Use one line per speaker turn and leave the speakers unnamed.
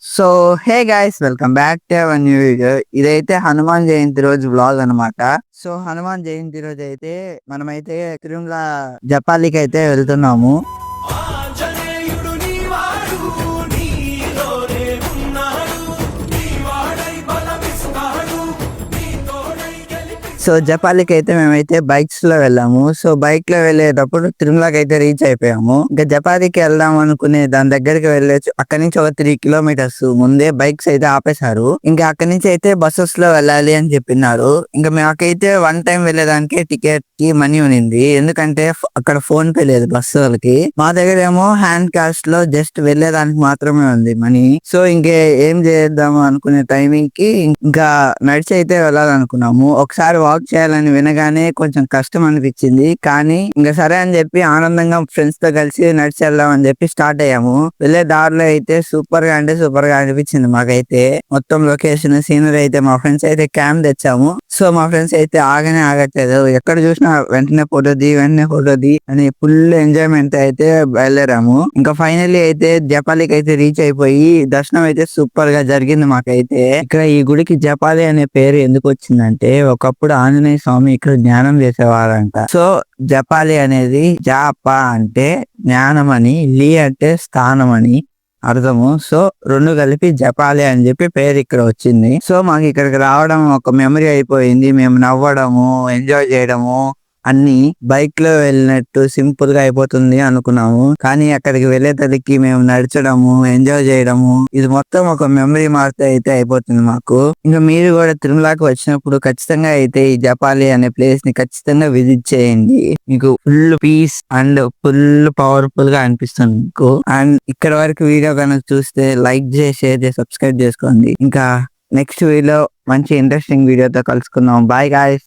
So hey guys, welcome back to our new video. ఇదైతే హనుమాన్ జయంతి రోజు vlog అనమాట. So Hanuman Jayanti రోజు అయితే మనమైతే తిరుమల జపాలికి అయితే వెళ్తున్నాము.
ఆంజనేయుడు నీవాడు నీలోనే ఉన్నాడు నీవాడై బలమిస్తాడు నీ తోడై గెలిపి
సో జపాలికి అయితే మేమైతే బైక్స్ లో వెళ్ళాము. సో బైక్ లో వెళ్ళేటప్పుడు తిరుమలకి అయితే రీచ్ అయిపోయాము. ఇంకా జపాలికి వెళ్దాం అనుకునే దాని దగ్గరికి వెళ్ళొచ్చు. అక్కడి నుంచి ఒక 3 కిలోమీటర్స్ ముందే బైక్స్ అయితే ఆపేశారు. ఇంకా అక్కడి నుంచి అయితే బస్సెస్ లో వెళ్ళాలి అని చెప్పినారు. ఇంకా మాకైతే వన్ టైం వెళ్ళేదానికి టికెట్ కి మనీ ఉన్నింది. ఎందుకంటే అక్కడ ఫోన్ పే లేదు బస్సు వాళ్ళకి. మా దగ్గర ఏమో హ్యాండ్ క్యాష్ లో జస్ట్ వెళ్ళేదానికి మాత్రమే ఉంది మనీ. సో ఇంకే ఏం చేద్దాము అనుకునే టైమింగ్ కి ఇంకా నడిచి అయితే వెళ్ళాలనుకున్నాము. ఒకసారి వాక్ చేయాలని వినగానే కొంచెం కష్టం అనిపించింది. కానీ ఇంకా సరే అని చెప్పి ఆనందంగా ఫ్రెండ్స్ తో కలిసి నడిచి వెళ్దాం అని చెప్పి స్టార్ట్ అయ్యాము. వెళ్ళే దారిలో అయితే సూపర్ గా అంటే సూపర్ గా అనిపించింది మాకైతే. మొత్తం లొకేషన్ సీనరీ అయితే మా ఫ్రెండ్స్ అయితే క్యాంప్ తెచ్చాము. సో మా ఫ్రెండ్స్ అయితే ఆగనే ఆగట్లేదు. ఎక్కడ చూసినా వెంటనే ఫోటో ది అని ఫుల్ ఎంజాయ్మెంట్ అయితే బయలుదేరాము. ఇంకా ఫైనల్లీ అయితే జపాలికి అయితే రీచ్ అయిపోయి దర్శనం అయితే సూపర్ గా జరిగింది మాకైతే. ఇక్కడ ఈ గుడికి జపాలి అనే పేరు ఎందుకు వచ్చిందంటే ఒకప్పుడు ఆంజనేయ స్వామి ఇక్కడ జ్ఞానం చేసేవారంట. సో జపాలి అనేది జాప అంటే జ్ఞానం అని, లీ అంటే స్థానం అని అర్థము. సో రెండు కలిపి జపాలి అని చెప్పి పేరు ఇక్కడ వచ్చింది. సో మాకు ఇక్కడికి రావడం ఒక మెమరీ అయిపోయింది. మేము నవ్వడము, ఎంజాయ్ చేయడము అన్ని బైక్ లో వెళ్ళినట్టు సింపుల్ గా అయిపోతుంది అనుకున్నాము. కానీ అక్కడికి వెళ్ళేసరికి మేము నడచడము, ఎంజాయ్ చేయడము ఇది మొత్తం ఒక మెమరీ మార్క్ అయితే అయిపోతుంది మాకు. ఇంకా మీరు కూడా తిరుమలకి వచ్చినప్పుడు ఖచ్చితంగా అయితే ఈ జపాలి అనే ప్లేస్ ని ఖచ్చితంగా విజిట్ చేయండి. మీకు full peace and full powerful గా అనిపిస్తుంది మీకు. అండ్ ఇక్కడ వరకు వీడియో కనుక చూస్తే లైక్ చేసి, షేర్ చేసి, సబ్స్క్రైబ్ చేసుకోండి. ఇంకా నెక్స్ట్ వీడియో మంచి ఇంట్రెస్టింగ్ వీడియోతో కలుసుకుందాం. Bye guys.